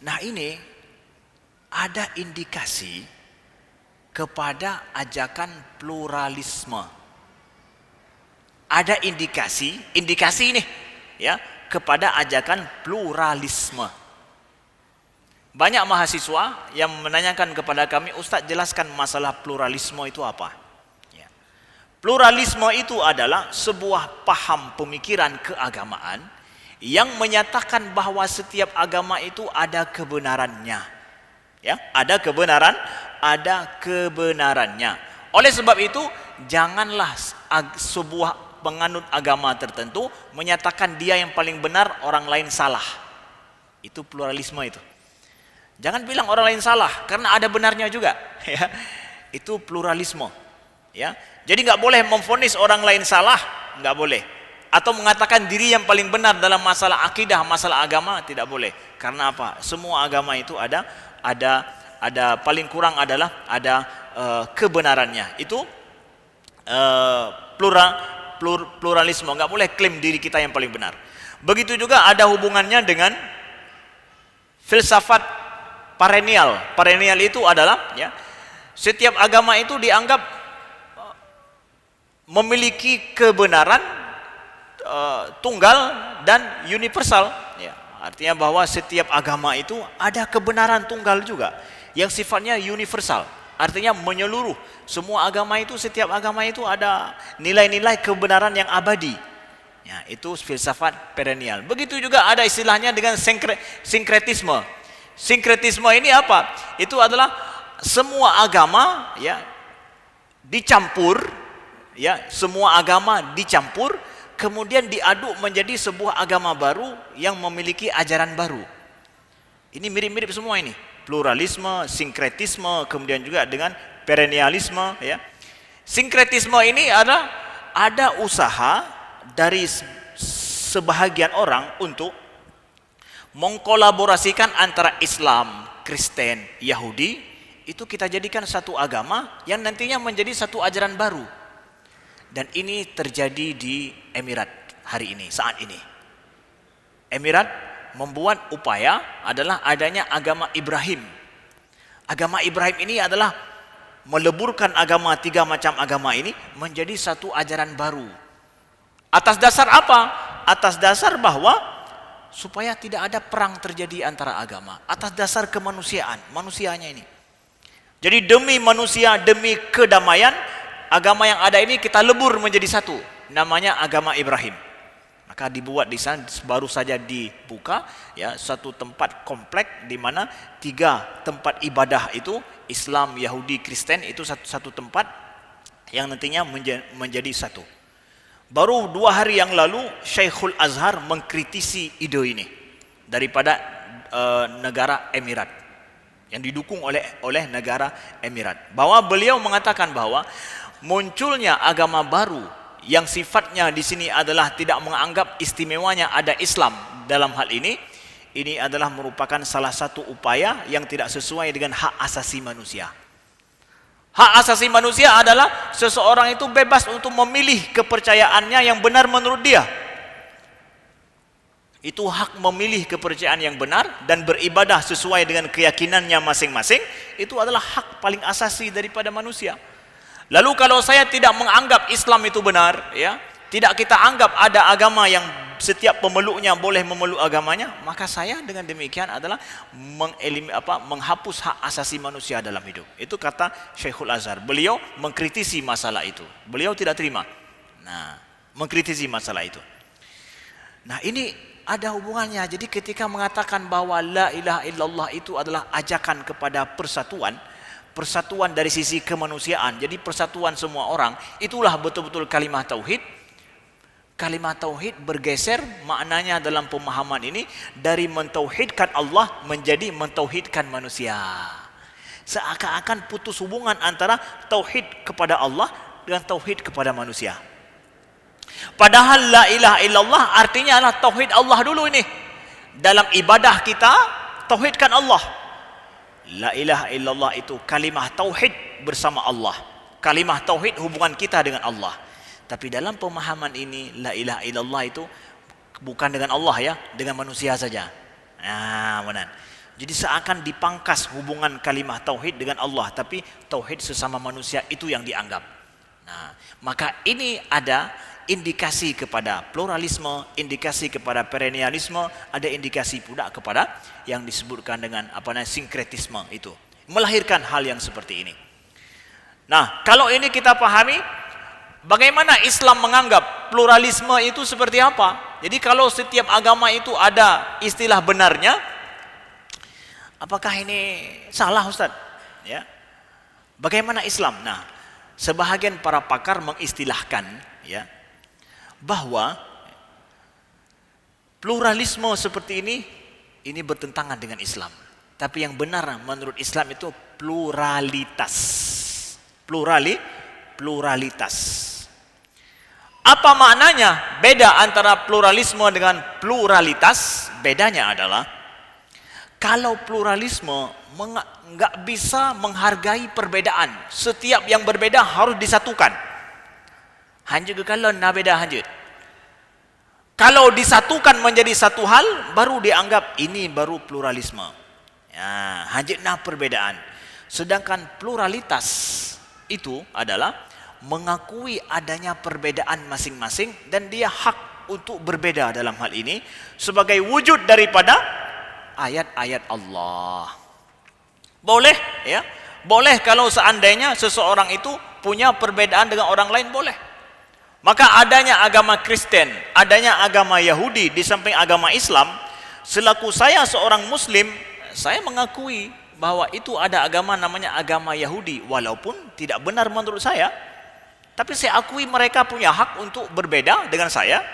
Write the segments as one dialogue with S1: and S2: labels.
S1: Nah ini ada indikasi kepada ajakan pluralisme. Ada indikasi ini ya kepada ajakan pluralisme. Banyak mahasiswa yang menanyakan kepada kami, Ustaz jelaskan masalah pluralisme itu apa? Ya. Pluralisme itu adalah sebuah paham pemikiran keagamaan yang menyatakan bahwa setiap agama itu ada kebenarannya. Ya, ada kebenarannya. Oleh sebab itu, janganlah sebuah penganut agama tertentu menyatakan dia yang paling benar, orang lain salah. Itu pluralisme itu. Jangan bilang orang lain salah karena ada benarnya juga, ya. Itu pluralisme, ya. Jadi nggak boleh memvonis orang lain salah, nggak boleh. Atau mengatakan diri yang paling benar dalam masalah akidah, masalah agama, tidak boleh. Karena apa? Semua agama itu ada paling kurang adalah ada kebenarannya. Itu pluralisme, nggak boleh klaim diri kita yang paling benar. Begitu juga ada hubungannya dengan filsafat perennial. Perennial itu adalah ya, setiap agama itu dianggap memiliki kebenaran tunggal dan universal. Ya, artinya bahwa setiap agama itu ada kebenaran tunggal juga yang sifatnya universal. Artinya menyeluruh. Semua agama itu, setiap agama itu ada nilai-nilai kebenaran yang abadi. Ya, itu filsafat perennial. Begitu juga ada istilahnya dengan sinkretisme. Sinkretisme ini apa? Itu adalah semua agama ya dicampur, ya, semua agama dicampur, kemudian diaduk menjadi sebuah agama baru yang memiliki ajaran baru. Ini mirip-mirip semua ini. Pluralisme, sinkretisme, kemudian juga dengan perennialisme, ya. Sinkretisme ini ada usaha dari sebahagian orang untuk mengkolaborasikan antara Islam, Kristen, Yahudi, itu kita jadikan satu agama yang nantinya menjadi satu ajaran baru. Dan ini terjadi di Emirat hari ini, saat ini. Emirat membuat upaya adalah adanya agama Ibrahim. Agama Ibrahim ini adalah meleburkan agama, tiga macam agama ini menjadi satu ajaran baru. Atas dasar apa? Atas dasar bahwa supaya tidak ada perang terjadi antara agama. Atas dasar kemanusiaan, manusianya ini. Jadi demi manusia, demi kedamaian, agama yang ada ini kita lebur menjadi satu. Namanya agama Ibrahim. Maka dibuat di sana, baru saja dibuka ya satu tempat komplek di mana tiga tempat ibadah itu, Islam, Yahudi, Kristen, itu satu tempat yang nantinya menjadi satu. Baru 2 hari yang lalu Syekhul Azhar mengkritisi ide ini daripada negara Emirat yang didukung oleh negara Emirat, bahwa beliau mengatakan bahwa munculnya agama baru yang sifatnya di sini adalah tidak menganggap istimewanya ada Islam dalam hal ini adalah merupakan salah satu upaya yang tidak sesuai dengan hak asasi manusia. Hak asasi manusia adalah seseorang itu bebas untuk memilih kepercayaannya yang benar menurut dia. Itu hak memilih kepercayaan yang benar dan beribadah sesuai dengan keyakinannya masing-masing. Itu adalah hak paling asasi daripada manusia. Lalu kalau saya tidak menganggap Islam itu benar, ya, tidak kita anggap ada agama yang setiap pemeluknya boleh memeluk agamanya, maka saya dengan demikian adalah menghapus hak asasi manusia dalam hidup. Itu kata Syekhul Azhar. Beliau mengkritisi masalah itu. Beliau tidak terima. Nah, mengkritisi masalah itu. Nah, ini ada hubungannya. Jadi ketika mengatakan bahwa la ilaha illallah itu adalah ajakan kepada persatuan dari sisi kemanusiaan, jadi persatuan semua orang, itulah betul-betul kalimah tauhid. Kalimah tauhid bergeser maknanya dalam pemahaman ini dari mentauhidkan Allah menjadi mentauhidkan manusia. Seakan-akan putus hubungan antara tauhid kepada Allah dengan tauhid kepada manusia. Padahal la ilaha illallah artinya adalah tauhid Allah dulu ini. Dalam ibadah kita tauhidkan Allah. La ilaha illallah itu kalimah tauhid bersama Allah. Kalimah tauhid hubungan kita dengan Allah. Tapi dalam pemahaman ini la ilaha illallah itu bukan dengan Allah ya, dengan manusia saja. Nah, benar. Jadi seakan dipangkas hubungan kalimah tauhid dengan Allah, tapi tauhid sesama manusia itu yang dianggap. Nah, maka ini ada indikasi kepada pluralisme, indikasi kepada perennialisme, ada indikasi pula kepada yang disebutkan dengan sinkretisme itu. Melahirkan hal yang seperti ini. Nah, kalau ini kita pahami, bagaimana Islam menganggap pluralisme itu seperti apa? Jadi kalau setiap agama itu ada istilah benarnya, apakah ini salah, Ustaz? Ya. Bagaimana Islam? Nah, sebahagian para pakar mengistilahkan ya bahwa pluralisme seperti ini bertentangan dengan Islam. Tapi yang benar menurut Islam itu pluralitas. Pluralitas. Apa maknanya beda antara pluralisme dengan pluralitas? Bedanya adalah kalau pluralisme nggak bisa menghargai perbedaan. Setiap yang berbeda harus disatukan. Hanya kalau na beda hanya. Kalau disatukan menjadi satu hal, baru dianggap ini baru pluralisme. Ya, hanya na perbedaan. Sedangkan pluralitas itu adalah mengakui adanya perbedaan masing-masing dan dia hak untuk berbeda dalam hal ini sebagai wujud daripada ayat-ayat Allah. Boleh ya? Boleh kalau seandainya seseorang itu punya perbedaan dengan orang lain, boleh. Maka adanya agama Kristen, adanya agama Yahudi di samping agama Islam, selaku saya seorang muslim, saya mengakui bahwa itu ada agama namanya agama Yahudi, walaupun tidak benar menurut saya. Tapi saya akui mereka punya hak untuk berbeda dengan saya.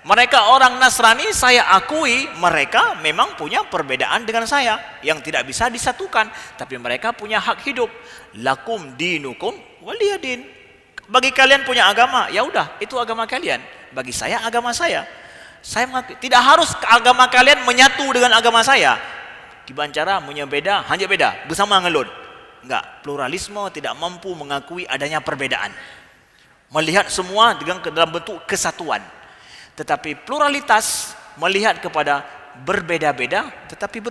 S1: Mereka orang Nasrani, saya akui mereka memang punya perbedaan dengan saya yang tidak bisa disatukan, tapi mereka punya hak hidup. Lakum dinukum waliyadin. Bagi kalian punya agama, ya udah, itu agama kalian. Bagi saya agama saya. Saya mengakui, tidak harus agama kalian menyatu dengan agama saya. Dibancara menyebeda, hanya beda bersama ngelun. Enggak, pluralisme tidak mampu mengakui adanya perbedaan. Melihat semua dalam bentuk kesatuan. Tetapi pluralitas melihat kepada berbeda-beda,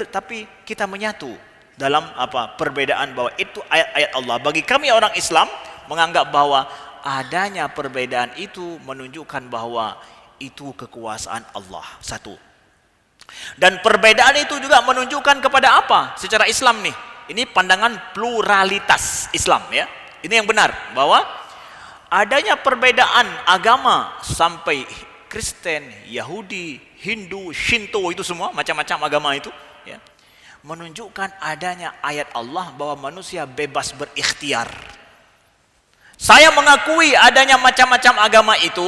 S1: tapi kita menyatu dalam perbedaan, bahwa itu ayat-ayat Allah. Bagi kami orang Islam menganggap bahwa adanya perbedaan itu menunjukkan bahwa itu kekuasaan Allah satu. Dan perbedaan itu juga menunjukkan kepada apa? Secara Islam nih, ini pandangan pluralitas Islam ya. Ini yang benar, bahwa adanya perbedaan agama sampai Kristen, Yahudi, Hindu, Shinto, itu semua macam-macam agama itu ya, menunjukkan adanya ayat Allah bahwa manusia bebas berikhtiar. Saya mengakui adanya macam-macam agama itu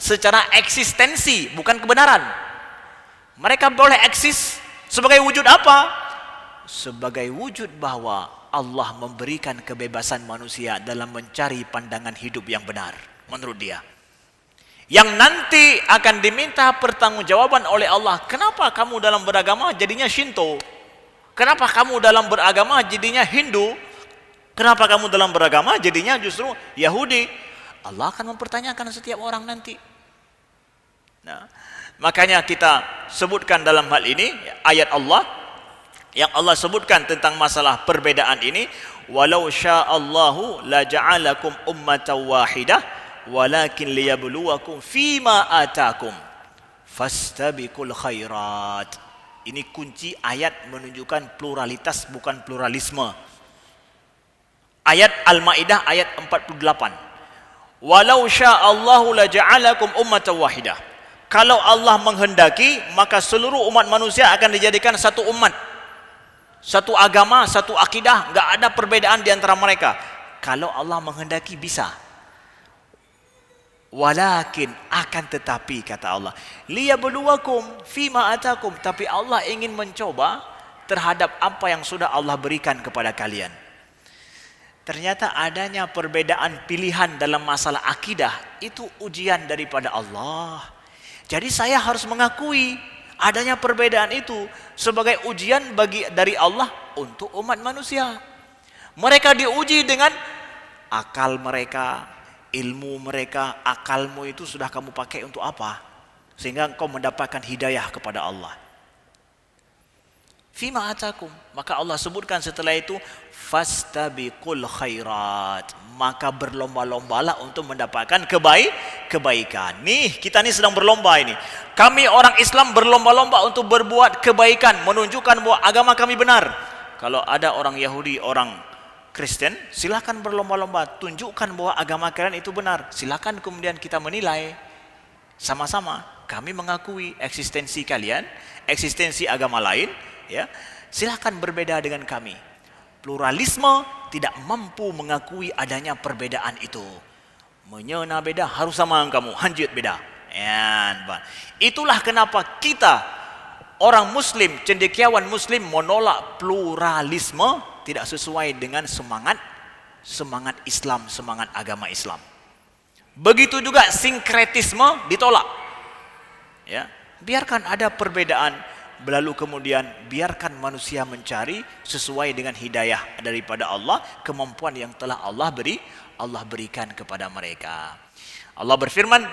S1: secara eksistensi, bukan kebenaran. Mereka boleh eksis sebagai wujud apa? Sebagai wujud bahwa Allah memberikan kebebasan manusia dalam mencari pandangan hidup yang benar menurut dia, yang nanti akan diminta pertanggungjawaban oleh Allah. Kenapa kamu dalam beragama jadinya Shinto? Kenapa kamu dalam beragama jadinya Hindu? Kenapa kamu dalam beragama jadinya justru Yahudi? Allah akan mempertanyakan setiap orang nanti. Nah, makanya kita sebutkan dalam hal ini ayat Allah yang Allah sebutkan tentang masalah perbedaan ini, walau sya'allahu la ja'alakum ummatan wahidah walakin liyabluwakum fima atakum fastabiqul khairat. Ini kunci ayat menunjukkan pluralitas, bukan pluralisme. Ayat Al-Maidah ayat 48. Walau sya'allahu la ja'alakum ummatan wahidah. Kalau Allah menghendaki, maka seluruh umat manusia akan dijadikan satu umat, satu agama, satu akidah, enggak ada perbedaan di antara mereka. Kalau Allah menghendaki bisa. Walakin, akan tetapi kata Allah, liyabluwakum fima atakum, tapi Allah ingin mencoba terhadap apa yang sudah Allah berikan kepada kalian. Ternyata adanya perbedaan pilihan dalam masalah akidah itu ujian daripada Allah. Jadi saya harus mengakui adanya perbedaan itu sebagai ujian dari Allah untuk umat manusia. Mereka diuji dengan akal mereka, ilmu mereka. Akalmu itu sudah kamu pakai untuk apa? Sehingga engkau mendapatkan hidayah kepada Allah. Fima atakum. Maka Allah sebutkan setelah itu, fastabiqul khairat. Maka berlomba-lombalah untuk mendapatkan kebaikan. Nih, kita ni sedang berlomba ini. Kami orang Islam berlomba-lomba untuk berbuat kebaikan, menunjukkan bahwa agama kami benar. Kalau ada orang Yahudi, orang Kristen, silakan berlomba-lomba, tunjukkan bahwa agama kalian itu benar. Silakan kemudian kita menilai sama-sama. Kami mengakui eksistensi kalian, eksistensi agama lain, ya. Silakan berbeda dengan kami. Pluralisme tidak mampu mengakui adanya perbedaan itu. Menyena beda harus sama dengan kamu, hanjut beda. Ya, itulah kenapa kita orang Muslim, cendekiawan Muslim menolak pluralisme, tidak sesuai dengan semangat Islam, semangat agama Islam. Begitu juga sinkretisme ditolak. Ya, biarkan ada perbedaan, lalu kemudian biarkan manusia mencari sesuai dengan hidayah daripada Allah, kemampuan yang telah Allah berikan kepada mereka. Allah berfirman,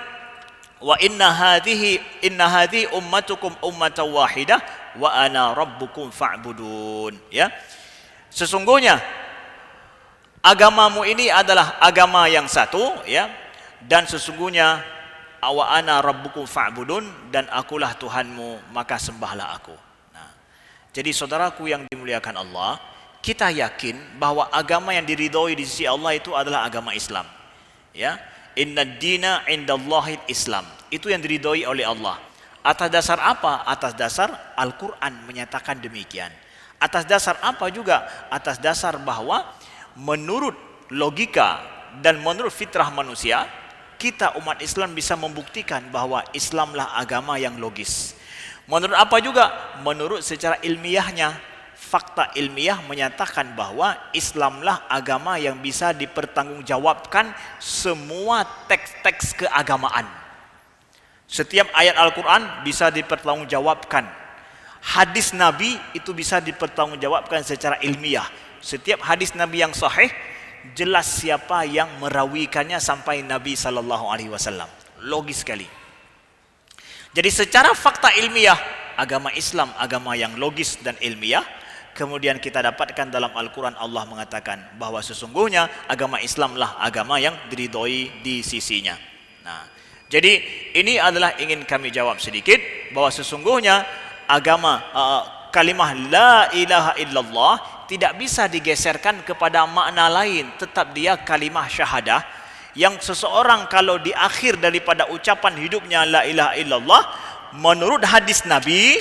S1: wa inna hadhihi ummatukum ummatan wahidah wa ana rabbukum fa'budun. Ya, sesungguhnya agamamu ini adalah agama yang satu, ya, dan sesungguhnya wa ana rabbukum fa'budun, dan akulah Tuhanmu, maka sembahlah aku. Nah, jadi saudaraku yang dimuliakan Allah, kita yakin bahwa agama yang diridhoi di sisi Allah itu adalah agama Islam. Ya, inna dina indallahil Islam. Itu yang diridhoi oleh Allah. Atas dasar apa? Atas dasar Al-Quran menyatakan demikian. Atas dasar apa juga? Atas dasar bahwa menurut logika dan menurut fitrah manusia, kita umat Islam bisa membuktikan bahwa Islamlah agama yang logis. Menurut apa juga? Menurut secara ilmiahnya, fakta ilmiah menyatakan bahwa Islamlah agama yang bisa dipertanggungjawabkan semua teks-teks keagamaan. Setiap ayat Al-Quran bisa dipertanggungjawabkan. Hadis Nabi itu bisa dipertanggungjawabkan secara ilmiah. Setiap hadis Nabi yang sahih, jelas siapa yang merawikannya sampai Nabi SAW. Logis sekali. Jadi secara fakta ilmiah, agama Islam agama yang logis dan ilmiah. Kemudian kita dapatkan dalam Al-Quran Allah mengatakan bahwa sesungguhnya agama Islamlah agama yang diridhoi di sisinya. Nah, jadi ini adalah ingin kami jawab sedikit bahwa sesungguhnya agama kalimah la ilaha illallah tidak bisa digeserkan kepada makna lain, tetap dia kalimah syahadah yang seseorang kalau di akhir daripada ucapan hidupnya la ilaha illallah, menurut hadis Nabi,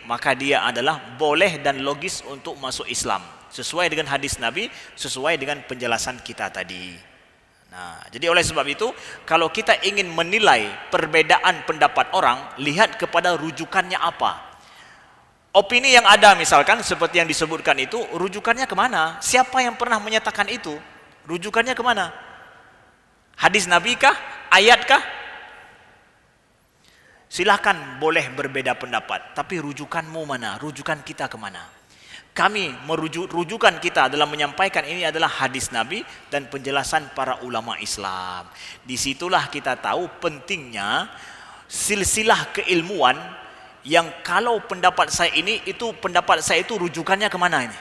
S1: maka dia adalah boleh dan logis untuk masuk Islam. Sesuai dengan hadis Nabi, sesuai dengan penjelasan kita tadi. Nah, jadi oleh sebab itu, kalau kita ingin menilai perbedaan pendapat orang, lihat kepada rujukannya apa. Opini yang ada misalkan seperti yang disebutkan itu, rujukannya kemana? Siapa yang pernah menyatakan itu? Rujukannya kemana? Hadis Nabi kah? Ayat kah? Silakan boleh berbeda pendapat, tapi rujukanmu mana? Rujukan kita kemana? Kami rujukan kita dalam menyampaikan ini adalah hadis Nabi dan penjelasan para ulama Islam. Disitulah kita tahu pentingnya silsilah keilmuan, yang kalau pendapat saya ini, itu pendapat saya itu rujukannya kemana ini?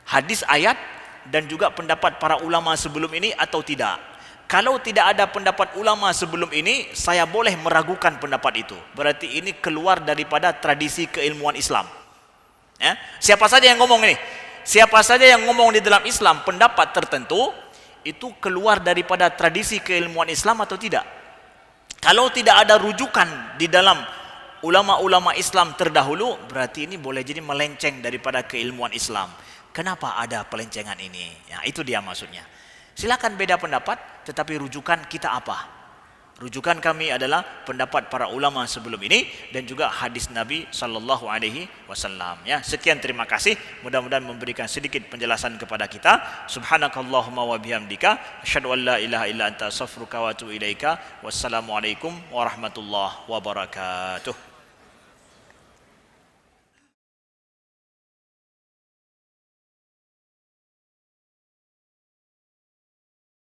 S1: Hadis, ayat, dan juga pendapat para ulama sebelum ini atau tidak? Kalau tidak ada pendapat ulama sebelum ini, saya boleh meragukan pendapat itu. Berarti ini keluar daripada tradisi keilmuan Islam. Ya? Siapa saja yang ngomong ini? Siapa saja yang ngomong di dalam Islam pendapat tertentu, itu keluar daripada tradisi keilmuan Islam atau tidak? Kalau tidak ada rujukan di dalam ulama-ulama Islam terdahulu, berarti ini boleh jadi melenceng daripada keilmuan Islam. Kenapa ada pelencengan ini? Ya, itu dia maksudnya. Silakan beda pendapat, tetapi rujukan kita apa? Rujukan kami adalah pendapat para ulama sebelum ini dan juga hadis Nabi sallallahu alaihi wasallam. Ya, sekian, terima kasih. Mudah-mudahan memberikan sedikit penjelasan kepada kita. Subhanakallahumma wa bihamdika asyhadu an la ilaha illa anta astaghfiruka wa atubu ilaika. Wassalamualaikum warahmatullahi wabarakatuh.